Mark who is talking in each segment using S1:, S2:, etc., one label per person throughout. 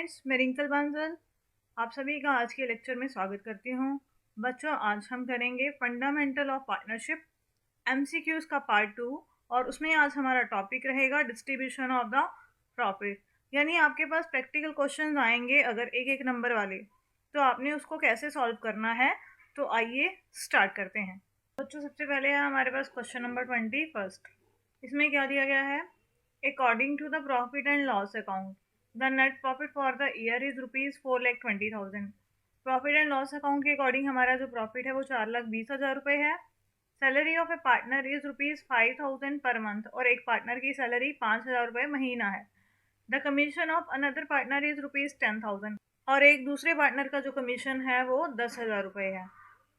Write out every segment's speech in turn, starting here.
S1: Friends, मैं wrinkle Bansal आप सभी का आज के लेक्चर में स्वागत करती हूँ। बच्चों, आज हम करेंगे फंडामेंटल ऑफ पार्टनरशिप एमसीक्यूज का पार्ट 2 और उसमें आज हमारा टॉपिक रहेगा डिस्ट्रीब्यूशन ऑफ द प्रॉफिट। यानी आपके पास प्रैक्टिकल क्वेश्चंस आएंगे अगर एक एक नंबर वाले, तो आपने उसको कैसे सॉल्व करना है। तो आइए स्टार्ट करते हैं। बच्चों, सबसे पहले है हमारे पास क्वेश्चन नंबर 21। इसमें क्या दिया गया है? According to the profit and loss account the net profit for the year is ₹4,20,000। Profit and loss account के अकॉर्डिंग हमारा जो प्रॉफिट है वो 4,20,000 रुपये है। Salary of a partner is ₹5,000 per month और एक पार्टनर की सैलरी 5,000 रुपये महीना है। The commission of another partner is ₹10,000 और एक दूसरे पार्टनर का जो कमीशन है वो 10,000 रुपये है।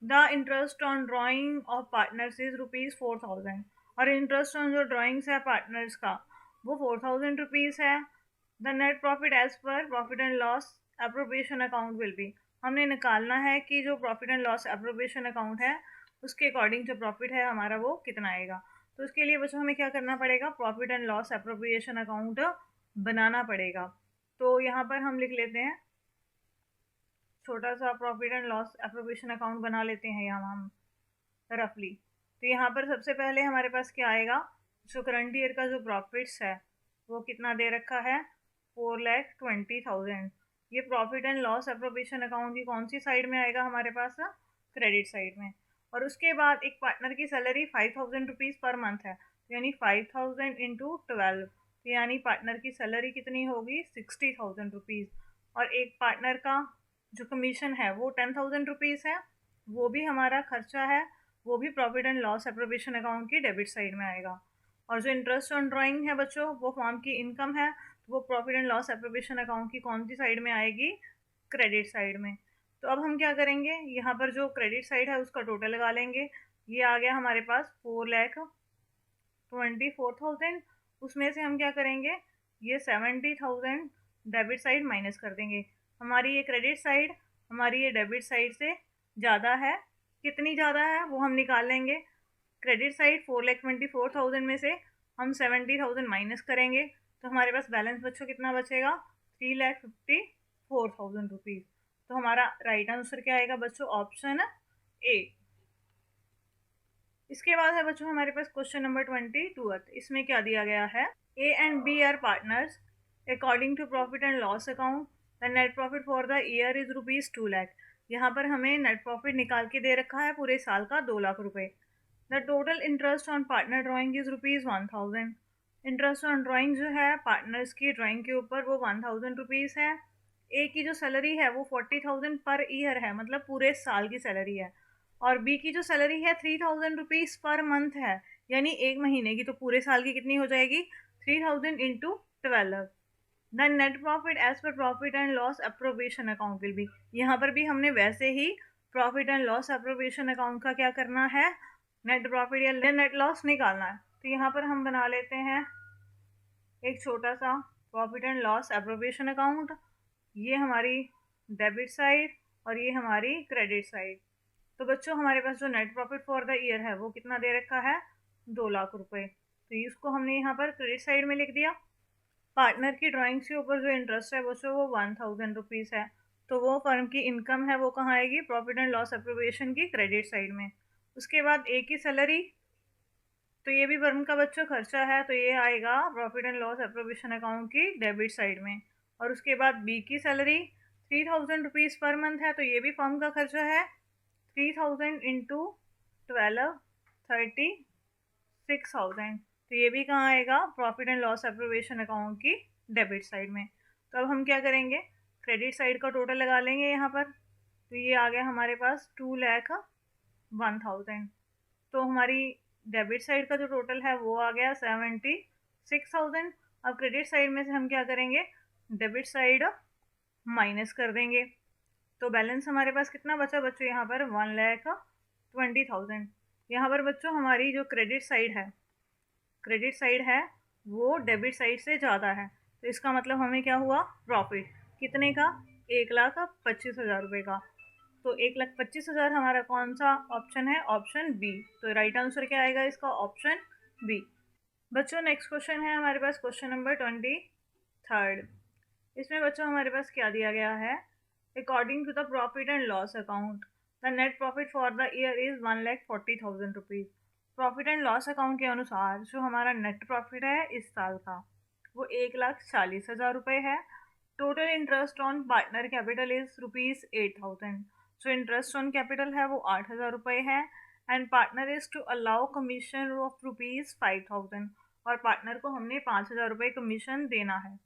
S1: The interest on drawing of partners is ₹4,000 और इंटरेस्ट ऑन जो ड्राइंग्स है पार्टनर्स का वो 4,000 रुपीज़ है। The net profit as per profit and loss appropriation account will be, हमने निकालना है कि जो profit and loss appropriation account है उसके अकॉर्डिंग जो प्रॉफिट है हमारा वो कितना आएगा। तो उसके लिए बच्चों हमें क्या करना पड़ेगा? Profit and loss appropriation account बनाना पड़ेगा। तो यहाँ पर हम लिख लेते हैं, छोटा सा profit and loss appropriation account बना लेते हैं यहाँ हम रफली। तो यहाँ पर सबसे पहले हमारे पास क्या आएगा? जो करंट ईयर का जो प्रॉफिट्स है वो कितना दे रखा है? 4,20,000। ये profit and loss appropriation account की कौन सी साइड में आएगा? हमारे पास क्रेडिट साइड में। और उसके बाद एक पार्टनर की सैलरी 5,000 रुपीज़ पर मंथ है, यानी 5,000 इंटू 12, यानी पार्टनर की सैलरी कितनी होगी? 60,000 रुपीज़। और एक पार्टनर का जो कमीशन है वो 10,000 रुपीज़ है, वो भी हमारा खर्चा है, वो भी profit and loss appropriation account की डेबिट साइड में आएगा। और जो इंटरेस्ट ऑन ड्राइंग है बच्चों वो फॉर्म की इनकम है, तो वो profit and loss appropriation account की कौन सी साइड में आएगी? क्रेडिट साइड में। तो अब हम क्या करेंगे? यहाँ पर जो क्रेडिट साइड है उसका टोटल लगा लेंगे। ये आ गया हमारे पास 4,24,000। उसमें से हम क्या करेंगे? ये 70,000 डेबिट साइड माइनस कर देंगे। हमारी ये क्रेडिट साइड हमारी ये डेबिट साइड से ज़्यादा है। कितनी ज़्यादा है वो हम निकाल लेंगे। क्रेडिट साइड 4,24,000 में से हम 70,000 माइनस करेंगे, तो हमारे पास बैलेंस बच्चों कितना बचेगा? 3,54,000 रुपीज़। तो हमारा राइट आंसर क्या आएगा बच्चों? Option A. इसके बाद है बच्चों हमारे पास क्वेश्चन नंबर 22। इसमें क्या दिया गया है? A and B are partners according to profit and loss account the net profit for the year is ₹2 lakh. यहाँ पर हमें नेट प्रॉफिट निकाल के दे रखा है पूरे साल का 2 लाख रुपए। The total interest on partner drawing is ₹1,000। Interest on drawing जो है पार्टनर्स की ड्राइंग के ऊपर वो 1,000 रुपीज़ है। ए की जो सैलरी है वो 40,000 पर ईयर है, मतलब पूरे साल की सैलरी है। और बी की जो सैलरी है 3,000 रुपीज़ पर मंथ है, यानी एक महीने की। तो पूरे साल की कितनी हो जाएगी? 3,000 into 12। The net profit as per profit and loss appropriation account will be. यहाँ पर भी हमने वैसे ही profit and loss appropriation account का क्या करना है? नेट प्रॉफिट या नेट लॉस निकालना है। तो यहाँ पर हम बना लेते हैं एक छोटा सा profit and loss appropriation account. ये हमारी डेबिट साइड और ये हमारी क्रेडिट साइड। तो बच्चों हमारे पास जो net profit for the year है वो कितना दे रखा है? 2 लाख रुपए। तो इसको हमने यहाँ पर क्रेडिट साइड में लिख दिया। पार्टनर की ड्राइंग्स के ऊपर जो इंटरेस्ट है बच्चों वो 1,000 रुपीज़ है, तो वो फर्म की इनकम है, वो कहाँ आएगी? प्रॉफिट एंड लॉस एप्रोप्रिएशन की क्रेडिट साइड में। उसके बाद ए की सैलरी, तो ये भी फर्म का बच्चों खर्चा है, तो ये आएगा profit and loss appropriation account की डेबिट साइड में। और उसके बाद बी की सैलरी 3,000 रुपीज़ पर मंथ है, तो ये भी फर्म का खर्चा है। 3,000 इंटू 12, 36,000। तो ये भी कहाँ आएगा? Profit and loss appropriation account की डेबिट साइड में। तो अब हम क्या करेंगे? क्रेडिट साइड का टोटल लगा लेंगे यहाँ पर। तो ये आ गया हमारे पास 2,01,000। तो हमारी डेबिट साइड का जो टोटल है वो आ गया 76,000। अब क्रेडिट साइड में से हम क्या करेंगे? डेबिट साइड माइनस कर देंगे, तो बैलेंस हमारे पास कितना बचा बच्चों? यहाँ पर 1,20,000। यहाँ पर बच्चों हमारी जो क्रेडिट साइड है वो डेबिट साइड से ज़्यादा है, तो इसका मतलब हमें क्या हुआ? प्रॉफिट कितने का? 1,25,000 रुपये का। तो 1,25,000 हमारा कौन सा ऑप्शन है? Option B. तो राइट आंसर क्या आएगा इसका? Option B. बच्चों नेक्स्ट क्वेश्चन है हमारे पास क्वेश्चन नंबर 23। इसमें बच्चों हमारे पास क्या दिया गया है, according to the profit and loss account the net profit for the year is 1,40,000 rupees. Profit and loss account के अनुसार जो हमारा नेट प्रॉफिट है इस साल का वो 1,40,000 रुपये है। Total interest on partner capital is ₹8,000। जो इंटरेस्ट ऑन कैपिटल है वो 8,000 रुपये है and partner is to allow commission of ₹5,000 और पार्टनर को हमने 5,000 रुपये कमीशन देना है।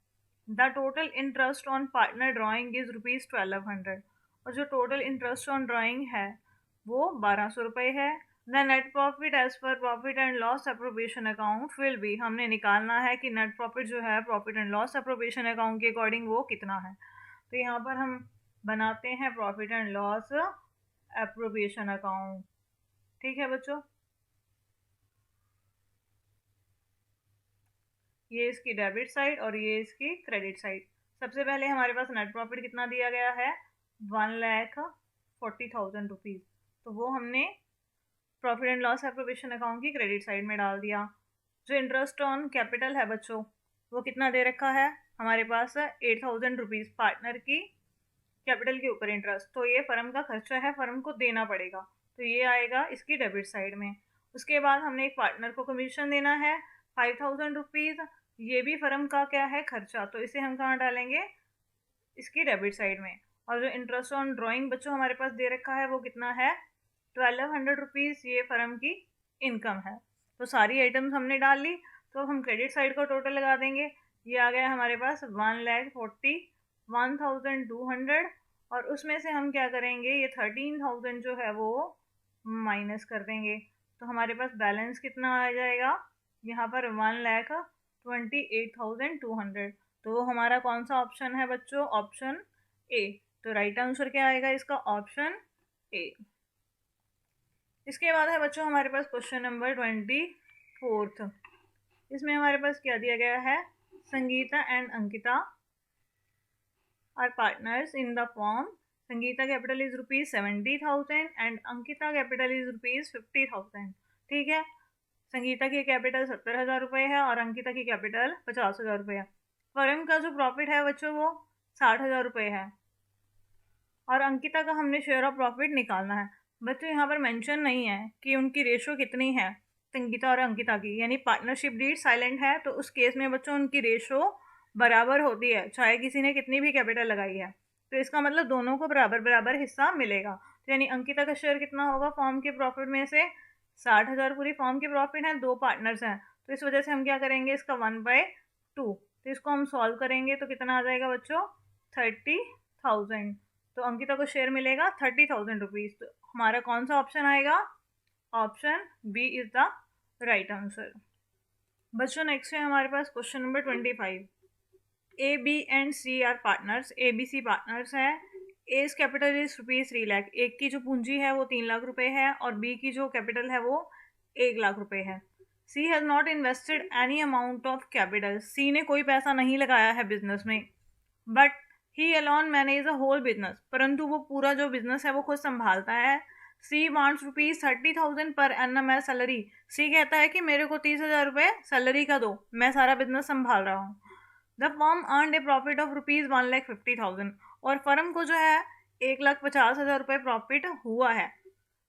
S1: The total interest on partner drawing is ₹1,200 और जो टोटल इंटरेस्ट ऑन ड्राइंग है वो 1,200 रुपये है। The net profit as per profit and loss appropriation account will be, हमने निकालना है कि नेट प्रॉफिट जो है profit and loss appropriation account के अकॉर्डिंग वो कितना है। तो यहाँ पर हम बनाते हैं profit and loss appropriation account. ठीक है बच्चों, ये इसकी डेबिट साइड और ये इसकी क्रेडिट साइड। सबसे पहले हमारे पास नेट प्रॉफिट कितना दिया गया है, 1,40,000 रुपीज़, तो वो हमने प्रॉफिट एंड लॉस एप्रोबेशन अकाउंट की क्रेडिट साइड में डाल दिया। जो इंटरेस्ट ऑन कैपिटल है बच्चों वो कितना दे रखा है हमारे पास, 8,000 रुपीज़ पार्टनर की कैपिटल के ऊपर इंटरेस्ट, तो ये फर्म का खर्चा है, फर्म को देना पड़ेगा, तो ये आएगा इसकी डेबिट साइड में। उसके बाद हमने एक पार्टनर को कमीशन देना है 5,000 रुपीज़, ये भी फर्म का क्या है, खर्चा, तो इसे हम कहाँ डालेंगे, इसकी डेबिट साइड में। और जो इंटरेस्ट ऑन ड्राइंग बच्चों हमारे पास दे रखा है वो कितना है, 1,200 रुपीज़, ये फर्म की इनकम है। तो सारी आइटम्स हमने डाल ली, तो हम क्रेडिट साइड का टोटल लगा देंगे। ये आ गया हमारे पास 1,41,200 और उसमें से हम क्या करेंगे, ये 13,000 जो है वो माइनस कर देंगे, तो हमारे पास बैलेंस कितना आ जाएगा यहाँ पर, 1,28,200। तो वो हमारा कौन सा ऑप्शन है बच्चों, ऑप्शन ए। तो राइट आंसर क्या आएगा इसका, ऑप्शन ए। इसके बाद है बच्चों हमारे पास क्वेश्चन नंबर 24। इसमें हमारे पास क्या दिया गया है, Sangeeta and Ankita are partners in the firm, Sangeeta capital is ₹70,000 and Ankita capital is ₹50,000। ठीक है, संगीता की कैपिटल 70,000 रुपये है और अंकिता की कैपिटल 50,000 रुपये है। फर्म का जो प्रॉफिट है बच्चों वो 60,000 रुपये है और अंकिता का हमने शेयर ऑफ प्रॉफिट निकालना है। बच्चों यहाँ पर मेंशन नहीं है कि उनकी रेशो कितनी है संगीता और अंकिता की, यानी पार्टनरशिप डीड साइलेंट है, तो उस केस में बच्चों उनकी रेशो बराबर होती है चाहे किसी ने कितनी भी कैपिटल लगाई है, तो इसका मतलब दोनों को बराबर बराबर हिस्सा मिलेगा। तो यानी अंकिता का शेयर कितना होगा फॉर्म के प्रॉफिट में से, 60,000 पूरी फॉर्म की प्रॉफिट है, 2 पार्टनर्स हैं, तो इस वजह से हम क्या करेंगे, इसका 1/2, तो इसको हम सॉल्व करेंगे तो कितना आ जाएगा बच्चों, 30,000। तो अंकिता को शेयर मिलेगा 30,000 रुपीज़। तो हमारा कौन सा ऑप्शन आएगा, option B is the right answer. बच्चों नेक्स्ट है हमारे पास question number 25। A B and C are partners, A B C partners है। एज कैपिटल इज ₹3 लाख, एक की जो पूंजी है वो 3 लाख रुपए है और बी की जो कैपिटल है वो 1 लाख रुपए है। C has not invested any amount of capital, C ने कोई पैसा नहीं लगाया है बिजनेस में, but he alone manage a whole business, परंतु वो पूरा जो बिजनेस है वो खुद संभालता है। सी wants ₹30,000 per annum as salary, सी कहता है कि मेरे को 30,000 रुपये सैलरी का दो, मैं सारा बिजनेस संभाल रहा हूँ। The firm earn A profit of ₹1,50,000 और फर्म को जो है 1,50,000 रुपये प्रॉफिट हुआ है।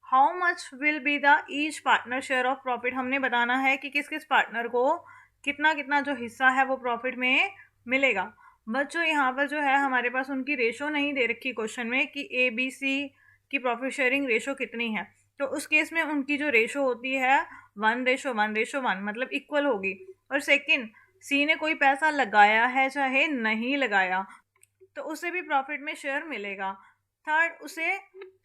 S1: How much will be the each partner share of profit, हमने बताना है कि किस किस पार्टनर को कितना कितना जो हिस्सा है वो प्रॉफिट में मिलेगा। बच्चों यहाँ पर जो है हमारे पास उनकी रेशो नहीं दे रखी क्वेश्चन में कि ए बी सी की प्रॉफिट शेयरिंग रेशो कितनी है, तो उस केस में उनकी जो रेशो होती है 1:1:1 मतलब इक्वल होगी। और सेकंड, सी ने कोई पैसा लगाया है चाहे नहीं लगाया तो उसे भी प्रॉफिट में शेयर मिलेगा। थर्ड, उसे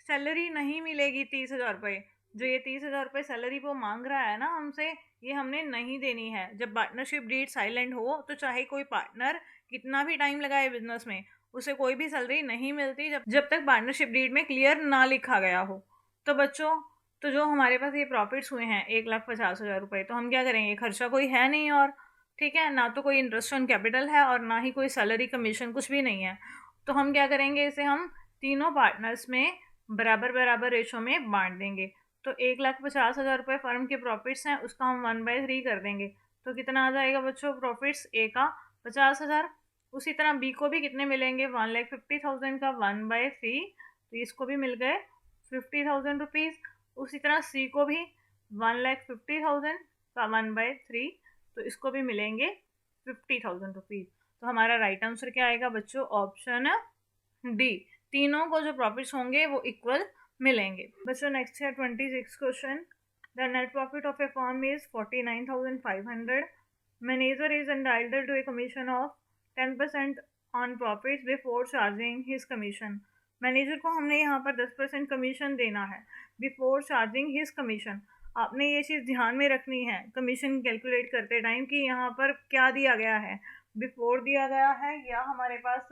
S1: सैलरी नहीं मिलेगी 30,000 रुपये, जो ये 30,000 रुपये सैलरी वो मांग रहा है ना हमसे, ये हमने नहीं देनी है। जब पार्टनरशिप डीड साइलेंट हो तो चाहे कोई पार्टनर कितना भी टाइम लगाए बिजनेस में, उसे कोई भी सैलरी नहीं मिलती जब तक पार्टनरशिप डीड में क्लियर ना लिखा गया हो। तो बच्चों, तो जो हमारे पास ये प्रॉफिट्स हुए हैं 1,50,000 रुपये, तो हम क्या करेंगे, खर्चा कोई है नहीं और ठीक है ना, तो कोई इंटरेस्ट ऑन कैपिटल है और ना ही कोई सैलरी कमीशन, कुछ भी नहीं है। तो हम क्या करेंगे, इसे हम तीनों पार्टनर्स में बराबर बराबर रेशो में बांट देंगे। तो 1,50,000 रुपये फर्म के प्रॉफिट्स हैं, उसका हम 1/3 कर देंगे, तो कितना आ जाएगा बच्चों प्रॉफिट्स, ए का 50,000, उसी तरह बी को भी कितने मिलेंगे, 1,50,000 का 1/3, तो इसको भी मिल गए 50,000 रुपीज़। उसी तरह सी को भी 1,50,000 का 1/3, तो इसको भी मिलेंगे 50,000 रुपीज़। तो हमारा राइट आंसर क्या आएगा बच्चों, ऑप्शन डी। तीनों को जो प्रॉफिट्स होंगे वो इक्वल मिलेंगे। बच्चों नेक्स्ट है 26 question. The net profit of a firm is 49,500. Manager is entitled to a commission of 10% on profits before charging his commission. Manager को हमने यहाँ पर 10% कमीशन देना है बिफोर चार्जिंग हिज कमीशन। आपने ये चीज़ ध्यान में रखनी है कमीशन कैलकुलेट करते टाइम कि यहाँ पर क्या दिया गया है, बिफोर दिया गया है या हमारे पास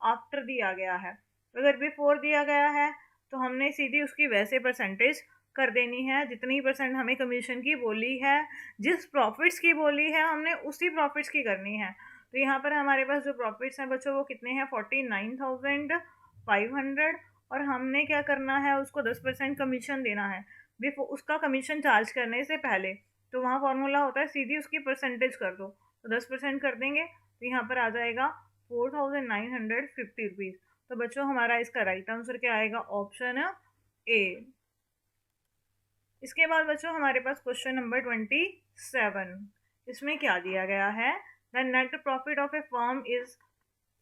S1: आफ्टर दिया गया है। अगर बिफोर दिया गया है तो हमने सीधी उसकी वैसे परसेंटेज कर देनी है जितनी परसेंट हमें कमीशन की बोली है, जिस प्रॉफिट्स की बोली है हमने उसी प्रॉफिट्स की करनी है। तो यहाँ पर हमारे पास जो प्रॉफिट्स हैं बच्चों वो कितने हैं, 49,500, और हमने क्या करना है, उसको 10% कमीशन देना है बिफोर उसका कमीशन चार्ज करने से पहले। तो वहाँ फॉर्मूला होता है सीधी उसकी परसेंटेज कर दो, तो 10% कर देंगे तो यहाँ पर आ जाएगा 4,950 रुपीज़। तो बच्चों हमारा इसका राइट आंसर क्या आएगा, ऑप्शन ए। इसके बाद बच्चों हमारे पास क्वेश्चन नंबर 27। इसमें क्या दिया गया है, the net profit of a firm is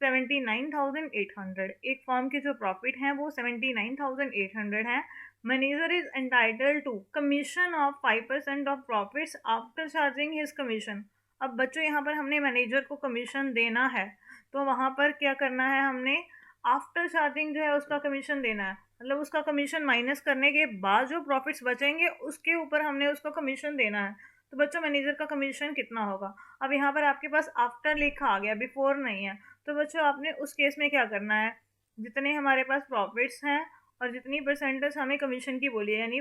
S1: 79,800। एक फर्म के जो प्रॉफिट हैं वो 79,800 हैं। Manager is entitled to commission of 5% of profits after charging his commission. अब बच्चों यहाँ पर हमने मैनेजर को कमीशन देना है, तो वहाँ पर क्या करना है, हमने आफ्टर चार्जिंग जो है उसका कमीशन देना है, मतलब उसका कमीशन माइनस करने के बाद जो प्रॉफिट्स बचेंगे उसके ऊपर हमने उसको कमीशन देना है। तो बच्चों मैनेजर का कमीशन कितना होगा, अब यहाँ पर आपके पास आफ्टर लिखा आ गया, बिफोर नहीं है। तो बच्चों आपने उस केस में क्या करना है, जितने हमारे पास प्रॉफिट्स हैं और जितनी परसेंटेज हमें कमीशन की बोली है, यानी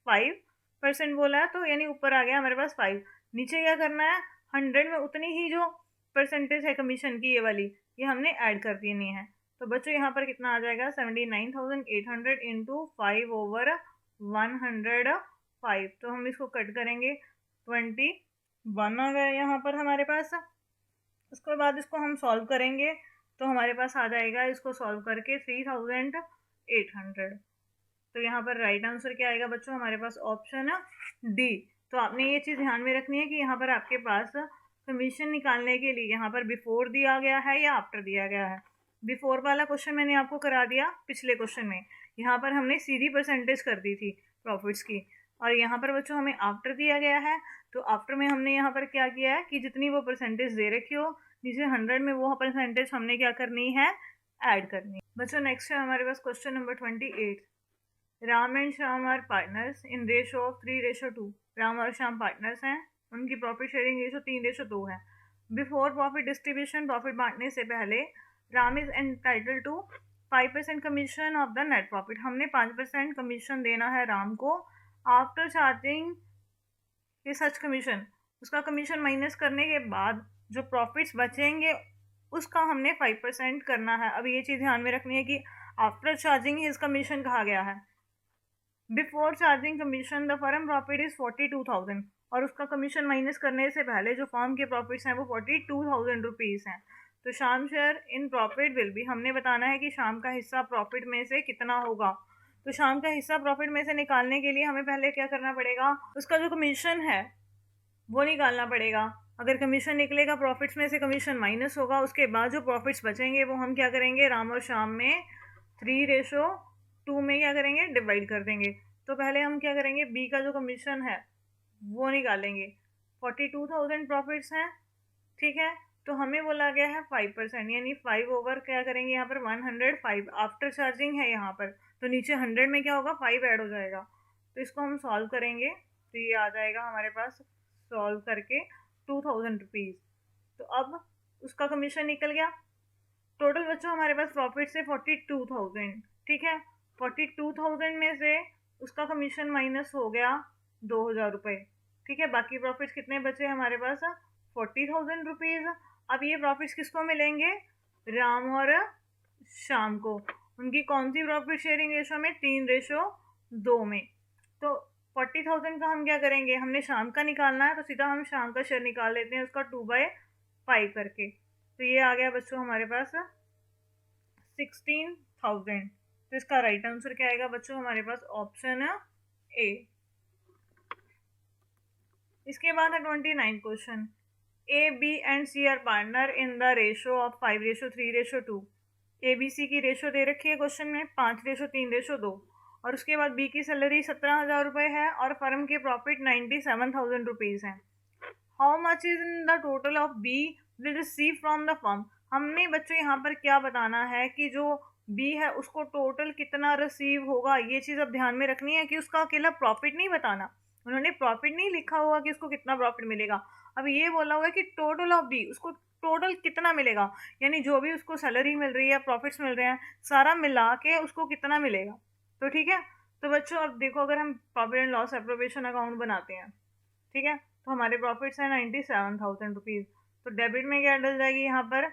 S1: 5% बोला है तो यानी ऊपर आ गया हमारे पास 5, नीचे क्या करना है 100 में उतनी ही जो परसेंटेज है कमीशन की ये वाली, ये हमने ऐड कर देनी है। तो बच्चों यहाँ पर कितना आ जाएगा, 79,800 इंटू 5/105। तो हम इसको कट करेंगे, 21 आ गया यहाँ पर हमारे पास। उसके बाद इसको हम सॉल्व करेंगे तो हमारे पास आ जाएगा, इसको सॉल्व करके 3,800। तो यहाँ पर राइट आंसर क्या आएगा बच्चों, हमारे पास ऑप्शन डी। तो आपने ये चीज़ ध्यान में रखनी है कि यहाँ पर आपके पास कमीशन निकालने के लिए यहाँ पर बिफोर दिया गया है या आफ्टर दिया गया है। बिफोर वाला क्वेश्चन मैंने आपको करा दिया पिछले क्वेश्चन में, यहाँ पर हमने सीधी परसेंटेज कर दी थी प्रॉफिट्स की, और यहाँ पर बच्चों हमें आफ्टर दिया गया है। तो आफ्टर में हमने यहाँ पर क्या किया है कि जितनी वो परसेंटेज दे रखी हो नीचे 100 में वो परसेंटेज हमने क्या करनी है, ऐड करनी है। बच्चों नेक्स्ट है हमारे पास question number 28। Ram and Shyam are partners in ratio of 3:2। Ram और श्याम पार्टनर्स हैं, उनकी प्रॉफिट शेयरिंग रेशो 3:2 है। बिफोर प्रॉफिट डिस्ट्रीब्यूशन, प्रॉफिट बांटने से पहले, Ram is entitled to 5% commission of the net profit. हमने 5% कमीशन देना है राम को। आफ्टर चार्जिंग ये सच कमीशन, उसका कमीशन माइनस करने के बाद जो प्रॉफिट्स बचेंगे उसका हमने 5% करना है। अब ये चीज़ ध्यान में रखनी है कि आफ्टर चार्जिंग हिज कमीशन कहा गया है। Before charging commission the firm profit is 42,000, और उसका कमीशन माइनस करने से पहले जो फर्म के प्रॉफिट्स हैं वो 42,000 रुपीज़ हैं। तो शाम शेयर इन प्रॉफिट विल भी, हमने बताना है कि शाम का हिस्सा प्रॉफिट में से कितना होगा। तो शाम का हिस्सा प्रॉफिट में से निकालने के लिए हमें पहले क्या करना पड़ेगा, उसका जो कमीशन है वो निकालना पड़ेगा। अगर कमीशन निकलेगा प्रॉफिट्स में से कमीशन माइनस होगा, उसके बाद जो प्रॉफिट्स बचेंगे वो हम क्या करेंगे, राम और श्याम में 3:2 में क्या करेंगे, डिवाइड कर देंगे। तो पहले हम क्या करेंगे, बी का जो कमीशन है वो निकालेंगे। 42,000 प्रॉफिट्स हैं, ठीक है, तो हमें बोला गया है 5%, यानी 5 ओवर क्या करेंगे यहाँ पर 105। आफ्टर चार्जिंग है यहाँ पर, तो नीचे 100 में क्या होगा, 5 ऐड हो जाएगा। तो इसको हम सॉल्व करेंगे तो ये आ जाएगा हमारे पास सॉल्व करके 2,000 रुपीज़। तो अब उसका कमीशन निकल गया। टोटल बच्चों हमारे पास प्रॉफिट से 42,000, ठीक है, 42,000 में से उसका कमीशन माइनस हो गया 2,000 रुपये, ठीक है। बाकी प्रॉफिट्स कितने बचे हमारे पास, 40,000 रुपीज़। अब ये प्रॉफिट्स किसको मिलेंगे, राम और श्याम को। उनकी कौन सी प्रॉफिट शेयरिंग रेशो में, 3:2 में। तो 40,000 का हम क्या करेंगे, हमने शाम का निकालना है तो सीधा हम शाम का शेयर निकाल लेते हैं उसका 2/5 करके। तो ये आ गया बच्चों हमारे पास 16,000। तो इसका राइट आंसर क्या आएगा बच्चों हमारे पास ऑप्शन ए। इसके बाद है 29 question. A B and C are partner in the ratio of 5:3:2। A B C की रेशो दे रखी है क्वेश्चन में 5:3:2 और उसके बाद बी की सैलरी 17,000 रुपये है और फर्म के प्रॉफिट 97,000 रुपीज़ हैं। How much is in the total of B will receive from the firm. हमने बच्चों यहाँ पर क्या बताना है कि जो बी है उसको टोटल कितना रिसीव होगा, ये चीज़ अब ध्यान में रखनी है कि उसका अकेला प्रॉफिट नहीं बताना। उन्होंने प्रॉफिट नहीं लिखा हुआ कि उसको कितना प्रॉफिट मिलेगा, अब ये बोला हुआ है कि टोटल ऑफ बी उसको टोटल कितना मिलेगा, यानी जो भी उसको सैलरी मिल रही है प्रॉफिट्स मिल रहे हैं सारा मिला के उसको कितना मिलेगा। तो ठीक है, तो बच्चों अब देखो अगर हम profit and loss appropriation account बनाते हैं, ठीक है, तो हमारे प्रॉफिट्स हैं 97,000 रुपीज़। तो डेबिट में क्या डल जाएगी यहाँ पर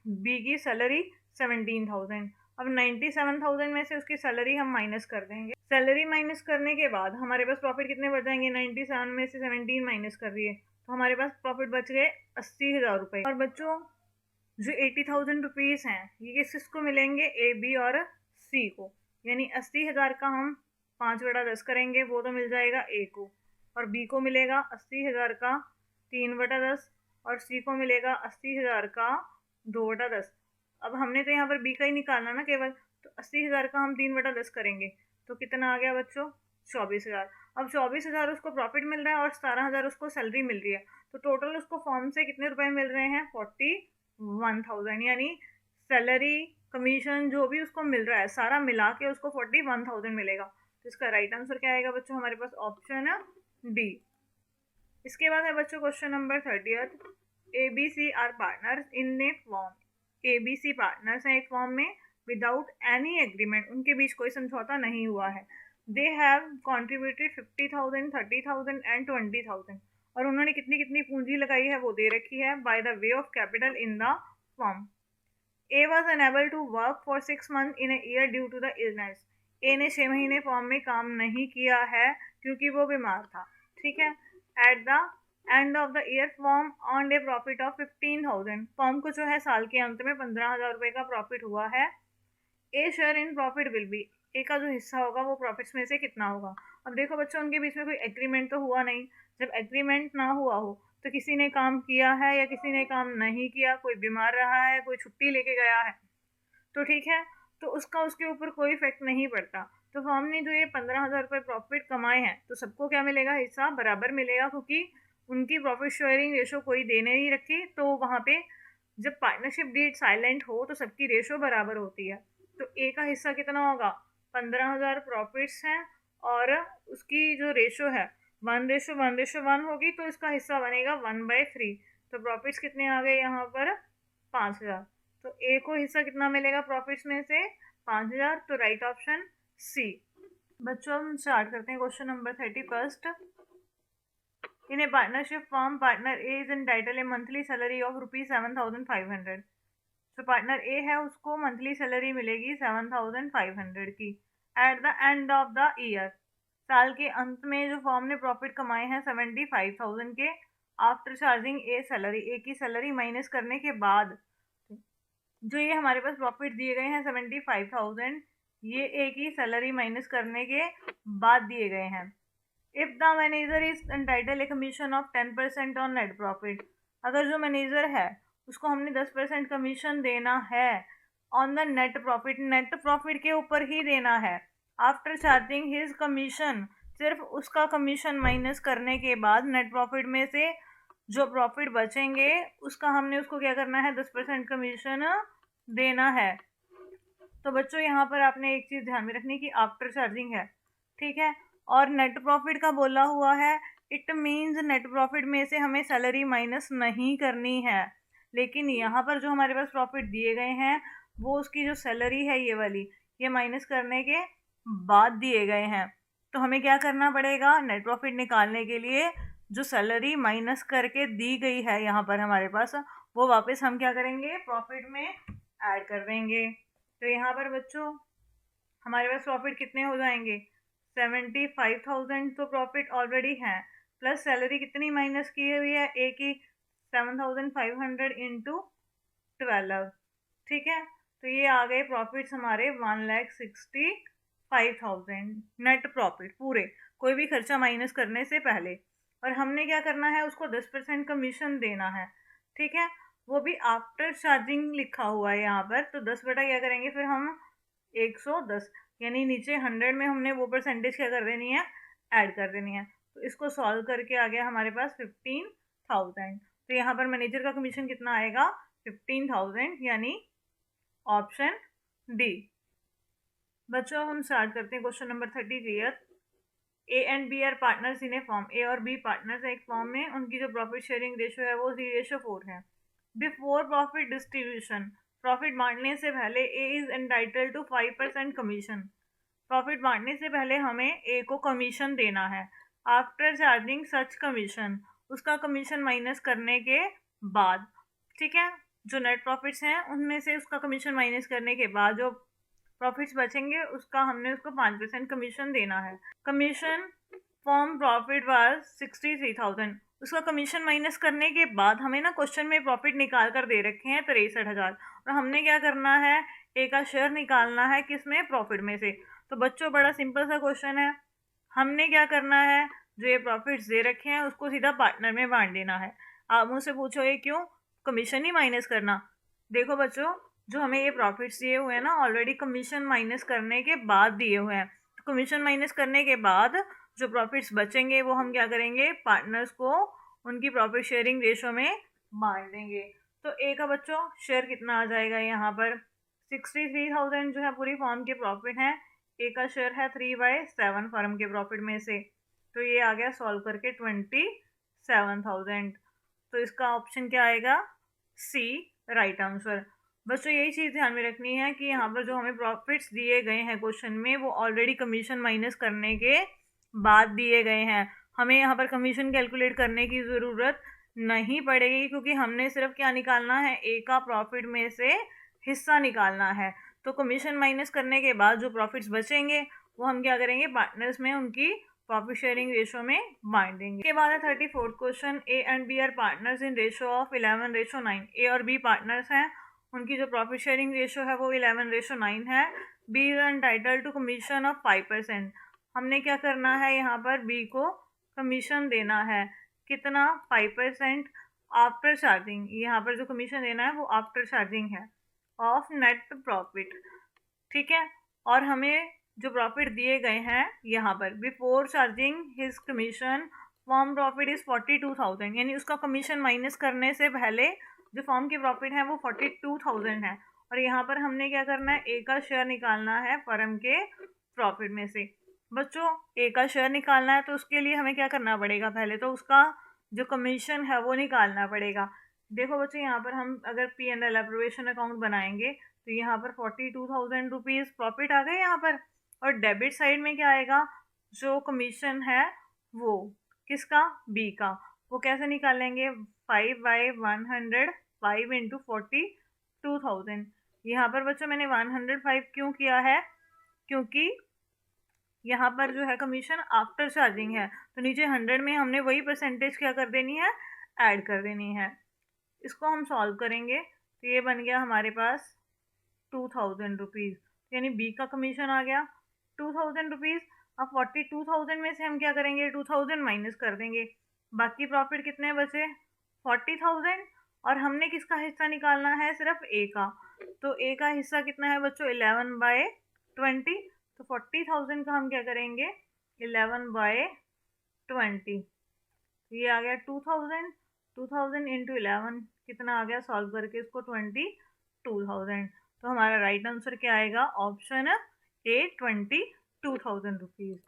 S1: बी की सैलरी 17,000। अब 97,000 में से उसकी सैलरी हम माइनस कर देंगे। सैलरी माइनस करने के बाद हमारे पास प्रॉफिट कितने बच जाएंगे, 97 में से 17 माइनस कर दिए तो हमारे पास प्रॉफिट बच गए 80,000 रुपये। और बच्चों जो 80,000 रुपीज़ हैं ये किस किसको मिलेंगे, ए बी और सी को, यानी 80,000 का हम 5/10 करेंगे वो तो मिल जाएगा ए को, और बी को मिलेगा 80,000 का 3/10 और सी को मिलेगा 80,000 का 2/10। अब हमने तो यहाँ पर बी का ही निकालना ना केवल, तो 80,000 का हम 3/10 करेंगे तो कितना आ गया बच्चों 24,000। अब 24,000 उसको प्रॉफिट मिल रहा है और 17,000 उसको सैलरी मिल रही है, तो टोटल उसको फॉर्म से कितने रुपए मिल रहे हैं 41,000, यानी सैलरी कमीशन जो भी उसको मिल रहा है सारा मिला के उसको 41,000 मिलेगा। तो इसका राइट आंसर क्या आएगा बच्चों हमारे पास ऑप्शन है डी। इसके बाद है बच्चों question number 30। A B C are partners in a form. A B C partners हैं एक फॉर्म में विदाउट एनी एग्रीमेंट, उनके बीच कोई समझौता नहीं हुआ है। दे हैव कॉन्ट्रीब्यूटेड 50,000, 30,000 एंड 20,000 और उन्होंने कितनी कितनी पूंजी लगाई है वो दे रखी है by the way of capital in the form. A was unable to work for 6 months in a year due to the illness. A ने 6 महीने फॉर्म में काम नहीं किया है क्योंकि वो बीमार था, ठीक है। At the end of the year form earned A profit of 15,000। Form को जो है साल के अंत में 15,000 रुपये का प्रॉफिट हुआ है। A share in profit will be, A का जो हिस्सा होगा वो प्रॉफिट्स में से कितना होगा। अब देखो बच्चों उनके बीच में कोई एग्रीमेंट तो हुआ नहीं, जब एग्रीमेंट ना हुआ हो तो किसी ने काम किया है या किसी ने काम नहीं किया, कोई बीमार रहा है कोई छुट्टी लेके गया है, तो ठीक है, तो उसका उसके ऊपर कोई इफेक्ट नहीं पड़ता। तो फर्म ने जो ये 15,000 रुपये प्रॉफिट कमाए हैं तो सबको क्या मिलेगा, हिस्सा बराबर मिलेगा, क्योंकि उनकी प्रॉफिट शेयरिंग रेशो कोई दे नहीं रखी, तो वहाँ पे जब पार्टनरशिप डीड साइलेंट हो तो सबकी रेशो बराबर होती है। तो ए का हिस्सा कितना होगा 15,000 प्रॉफिट्स हैं और उसकी जो रेशो है 1:1:1 होगी, तो इसका हिस्सा बनेगा 1/3। तो प्रॉफिट्स कितने आ गए यहाँ पर 5,000। तो ए को हिस्सा कितना मिलेगा प्रॉफिट्स में से 5,000, तो राइट ऑप्शन सी। बच्चों हम स्टार्ट करते हैं question number 31। In a partnership form partner A is entitled A monthly salary of ₹7,500। तो पार्टनर ए है उसको मंथली सैलरी मिलेगी 7,500 की। At the end of the year, साल के अंत में जो फॉर्म ने प्रॉफिट कमाए हैं 75,000 के, आफ्टर चार्जिंग ए सैलरी, ए की सैलरी माइनस करने के बाद जो ये हमारे पास प्रॉफिट दिए गए हैं 75,000, ये ए की सैलरी माइनस करने के बाद दिए गए हैं। If the manager is entitle a commission of 10% on net profit, अगर जो मैनेजर है उसको हमने 10% कमीशन देना है ऑन द नेट प्रॉफिट के ऊपर ही देना है। आफ्टर चार्जिंग हिज कमीशन, सिर्फ उसका कमीशन माइनस करने के बाद नेट प्रॉफिट में से जो प्रॉफिट बचेंगे उसका हमने उसको क्या करना है 10% कमीशन देना है। तो बच्चों यहाँ पर आपने एक चीज़ ध्यान में रखनी कि आफ्टर चार्जिंग है, ठीक है, और नेट प्रॉफिट का बोला हुआ है, इट मीन्स नेट प्रॉफिट में से हमें सैलरी माइनस नहीं करनी है। लेकिन यहाँ पर जो हमारे पास प्रॉफिट दिए गए हैं वो उसकी जो सैलरी है ये वाली, ये माइनस करने के बाद दिए गए हैं। तो हमें क्या करना पड़ेगा, नेट प्रॉफिट निकालने के लिए जो सैलरी माइनस करके दी गई है यहाँ पर हमारे पास, वो वापस हम क्या करेंगे प्रॉफिट में ऐड कर देंगे। तो यहाँ पर बच्चों हमारे पास प्रॉफिट कितने हो जाएंगे 75,000, तो प्रॉफिट ऑलरेडी है, प्लस सैलरी कितनी माइनस की हुई है ए की 7,500 इंटू 12। ठीक है, तो ये आ गए प्रॉफिट्स हमारे 1,65,000 नेट प्रॉफिट पूरे, कोई भी खर्चा माइनस करने से पहले। और हमने क्या करना है, उसको 10% कमीशन देना है। ठीक है, वो भी आफ्टर चार्जिंग लिखा हुआ है यहाँ पर। तो 10 बटा क्या करेंगे फिर हम 110, यानी नीचे 100 में हमने वो परसेंटेज क्या कर देनी है, ऐड कर देनी है। तो इसको सॉल्व करके आ गया हमारे पास 15,000। तो यहाँ पर मैनेजर का कमीशन कितना आएगा, 15,000, यानी ऑप्शन डी। बच्चों हम स्टार्ट करते हैं question number 33। A and B are partners in a form. A और बी पार्टनर्स है एक फॉर्म में, उनकी जो प्रॉफिट शेयरिंग रेशियो है वो 3:4 है। बिफोर प्रॉफिट डिस्ट्रीब्यूशन, प्रॉफिट बांटने से पहले A is entitled to 5% commission. प्रॉफिट बांटने से पहले हमें ए को कमीशन देना है। आफ्टर चार्जिंग सच कमीशन, उसका कमीशन माइनस करने के बाद। ठीक है, जो नेट प्रॉफिट्स हैं उनमें से उसका कमीशन माइनस करने के बाद जो प्रॉफिट्स बचेंगे उसका हमने उसको 5% कमीशन देना है। Commission form profit was 63,000। उसका कमीशन माइनस करने के बाद हमें ना क्वेश्चन में प्रॉफिट निकाल कर दे रखे हैं 63,000, और हमने क्या करना है, ए का शेयर निकालना है किसमें, प्रॉफिट में से। तो बच्चों बड़ा सिंपल सा क्वेश्चन है, हमने क्या करना है, जो ये प्रॉफिट्स दे रखे हैं उसको सीधा पार्टनर में बांट देना है। आप मुझसे पूछोगे क्यों, कमीशन ही माइनस करना। देखो बच्चों, जो हमें ये प्रॉफिट्स दिए हुए हैं ना, ऑलरेडी कमीशन माइनस करने के बाद दिए हुए हैं। तो कमीशन माइनस करने के बाद जो प्रॉफिट्स बचेंगे वो हम क्या करेंगे, पार्टनर्स को उनकी प्रॉफिट शेयरिंग रेशो में बांट देंगे। तो ए का बच्चों शेयर कितना आ जाएगा, यहाँ पर 63,000 जो है पूरी फॉर्म के प्रॉफिट हैं। ए का शेयर है 3/7 फर्म के प्रॉफिट में से। तो ये आ गया सॉल्व करके 27,000। तो इसका ऑप्शन क्या आएगा, सी राइट आंसर। बच्चों यही चीज़ ध्यान में रखनी है कि यहाँ पर जो हमें प्रॉफिट्स दिए गए हैं क्वेश्चन में वो ऑलरेडी कमीशन माइनस करने के बाद दिए गए हैं। हमें यहाँ पर कमीशन कैलकुलेट करने की ज़रूरत नहीं पड़ेगी, क्योंकि हमने सिर्फ क्या निकालना है, ए का प्रॉफिट में से हिस्सा निकालना है। तो कमीशन माइनस करने के बाद जो प्रॉफिट्स बचेंगे वो हम क्या करेंगे, पार्टनर्स में उनकी प्रॉफिट शेयरिंग रेशो में बांट देंगे। इसके बाद है 34th question. A and B are partners in ratio of 11:9। A और बी पार्टनर्स हैं, उनकी जो प्रॉफिट शेयरिंग रेशो है वो 11:9 है। B is entitled to commission of 5%। हमने क्या करना है, यहाँ पर बी को कमीशन देना है, कितना, 5% आफ्टर चार्जिंग। यहाँ पर जो कमीशन देना है वो आफ्टर चार्जिंग है ऑफ नेट प्रॉफिट। ठीक है, और हमें जो प्रॉफिट दिए गए हैं यहाँ पर, before charging his commission form profit is 42,000, यानी उसका कमीशन माइनस करने से पहले जो फॉर्म के प्रॉफिट है वो 42,000 है। और यहाँ पर हमने क्या करना है, ए का शेयर निकालना है फर्म के प्रॉफिट में से। बच्चों ए का शेयर निकालना है तो उसके लिए हमें क्या करना पड़ेगा, पहले तो उसका जो कमीशन है वो निकालना पड़ेगा। देखो बच्चों, यहाँ पर हम अगर P&L अप्रोवेशन अकाउंट बनाएंगे तो यहाँ पर 42,000 रुपीज़ प्रॉफिट आ गए यहाँ पर। और डेबिट साइड में क्या आएगा, जो कमीशन है वो किसका, बी का। वो कैसे निकालेंगे, 5/100, 5 इंटू 42,000। यहाँ पर बच्चों मैंने 105 क्यों किया है, क्योंकि यहाँ पर जो है कमीशन आफ्टर चार्जिंग है, तो नीचे 100 में हमने वही परसेंटेज क्या कर देनी है, ऐड कर देनी है। इसको हम सॉल्व करेंगे तो ये बन गया हमारे पास 2,000 रुपीज़, यानी बी का कमीशन आ गया 2,000 रुपीज़। अब 42,000 में से हम क्या करेंगे, 2,000 माइनस कर देंगे, बाकी प्रॉफिट कितने बचे, 40,000। और हमने किसका हिस्सा निकालना है, सिर्फ ए का। तो ए का हिस्सा कितना है बच्चों, 11/20। तो 40,000 का हम क्या करेंगे, 11/20। ये आ गया 2,000। 2,000 इंटू 11 कितना आ गया, सॉल्व करके इसको 22,000। तो हमारा राइट आंसर क्या आएगा, option A 22,000 rupees.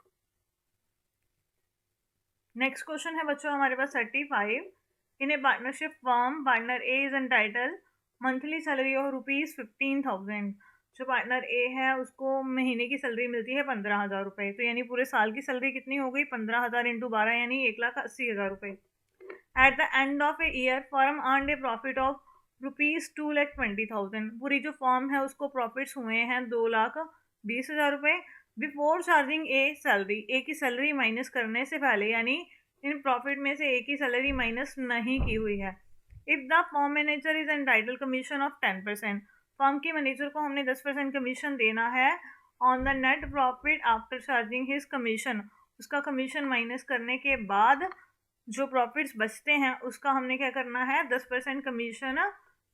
S1: Next question है बच्चों हमारे पास 35। In a partnership form, partner A is entitled monthly salary of ₹15,000। जो पार्टनर ए है उसको महीने की सैलरी मिलती है 15,000 रुपये। तो यानी पूरे साल की सैलरी कितनी हो गई, 15,000 इंटू 12, यानी 1,80,000 रुपये। At the end of a year firm earned A profit of ₹2,20,000। पूरी जो फॉर्म है उसको प्रॉफिट्स हुए हैं 2,20,000 रुपये। बिफोर चार्जिंग ए सैलरी, ए की सैलरी माइनस करने से पहले, यानी इन प्रॉफिट में से ए की सैलरी माइनस नहीं की हुई है। If the firm manager is entitle commission of 10%, firm के मैनेजर को हमने 10% कमीशन देना है on the net profit after charging his commission, उसका कमीशन माइनस करने के बाद जो प्रॉफिट्स बचते हैं उसका हमने क्या करना है, 10% कमीशन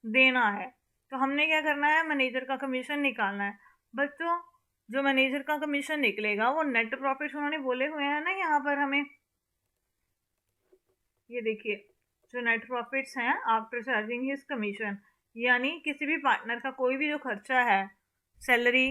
S1: देना है। तो हमने क्या करना है, मैनेजर का कमीशन निकालना है। बच्चों जो मैनेजर का कमीशन निकलेगा वो नेट प्रॉफिट्स उन्होंने बोले हुए हैं ना यहाँ पर हमें, ये देखिए जो नेट प्रॉफिट्स हैं आफ्टर चार्जिंग हिज कमीशन, यानी किसी भी पार्टनर का कोई भी जो खर्चा है, सैलरी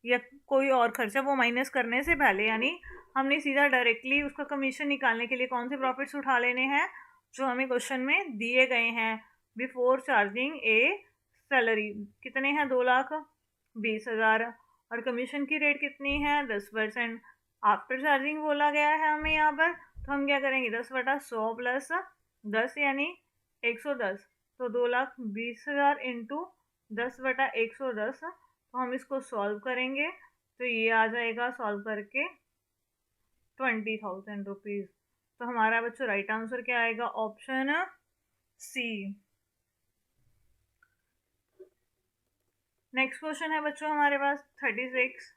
S1: या कोई और खर्चा, वो माइनस करने से पहले, यानी हमने सीधा डायरेक्टली उसका कमीशन निकालने के लिए कौन से प्रॉफिट्स उठा लेने हैं जो हमें क्वेश्चन में दिए गए हैं। बिफोर चार्जिंग ए सैलरी कितने हैं, 2,20,000, और कमीशन की रेट कितनी है, 10%। आफ्टर चार्जिंग बोला गया है हमें यहाँ पर, तो हम क्या करेंगे, 10/100 प्लस 10 यानी 110, तो 2,20,000 इंटू 10/110, तो हम इसको सॉल्व करेंगे तो ये आ जाएगा सॉल्व करके 20,000 रुपीज़। तो हमारा बच्चों राइट आंसर क्या आएगा, ऑप्शन सी। नेक्स्ट क्वेश्चन है बच्चों हमारे पास 36।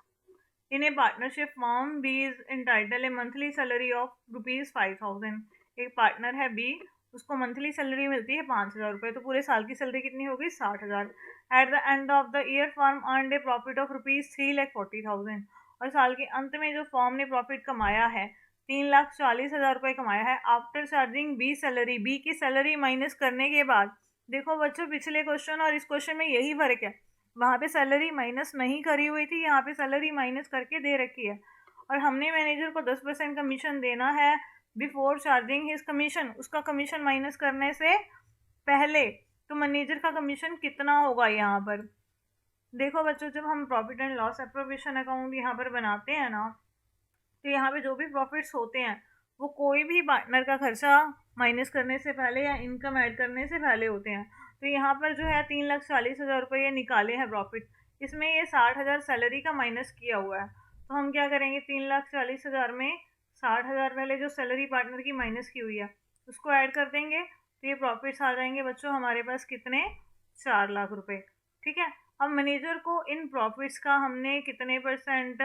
S1: In a partnership form B is entitle a monthly salary of ₹5,000। एक पार्टनर है बी, उसको मंथली सैलरी मिलती है 5,000 रुपये, तो पूरे साल की सैलरी कितनी होगी, 60,000। At the end of the year form earned A profit of ₹3,40,000, और साल के अंत में जो फॉर्म ने प्रॉफिट कमाया है 3,40,000 रुपये कमाया है after charging B salary, B की सैलरी माइनस करने के बाद। देखो बच्चों पिछले क्वेश्चन और इस क्वेश्चन में यही फर्क है, वहाँ पे सैलरी माइनस नहीं करी हुई थी, यहाँ पे सैलरी माइनस करके दे रखी है, और हमने मैनेजर को 10% कमीशन देना है बिफोर चार्जिंग हिज कमीशन, उसका कमीशन माइनस करने से पहले। तो मैनेजर का कमीशन कितना होगा यहाँ पर, देखो बच्चों जब हम profit and loss appropriation account यहाँ पर बनाते हैं ना, तो यहाँ पे जो भी प्रॉफिट्स होते हैं वो कोई भी पार्टनर का खर्चा माइनस करने से पहले या इनकम ऐड करने से पहले होते हैं। तो यहाँ पर जो है 3,40,000 रुपये ये निकाले हैं प्रॉफिट, इसमें ये 60,000 सैलरी का माइनस किया हुआ है। तो हम क्या करेंगे, 3,40,000 में 60,000 पहले जो सैलरी पार्टनर की माइनस की हुई है उसको ऐड कर देंगे, तो ये प्रॉफिट्स आ जाएंगे बच्चों हमारे पास कितने, 4 लाख रुपये। ठीक है, अब मैनेजर को इन प्रॉफिट्स का हमने कितने परसेंट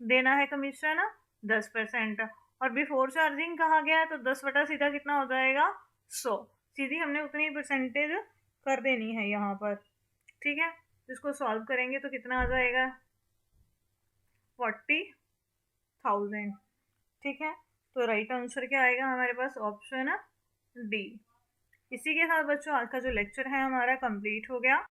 S1: देना है कमीशन, 10%, और बिफोर चार्जिंग कहा गया है तो 10 बटा सीधा कितना हो जाएगा, 100, सीधी हमने उतनी परसेंटेज कर देनी है यहाँ पर। ठीक है, इसको सॉल्व करेंगे तो कितना आ जाएगा, 40,000। ठीक है, तो राइट आंसर क्या आएगा हमारे पास, ऑप्शन डी। इसी के साथ बच्चों आज का जो लेक्चर है हमारा कंप्लीट हो गया।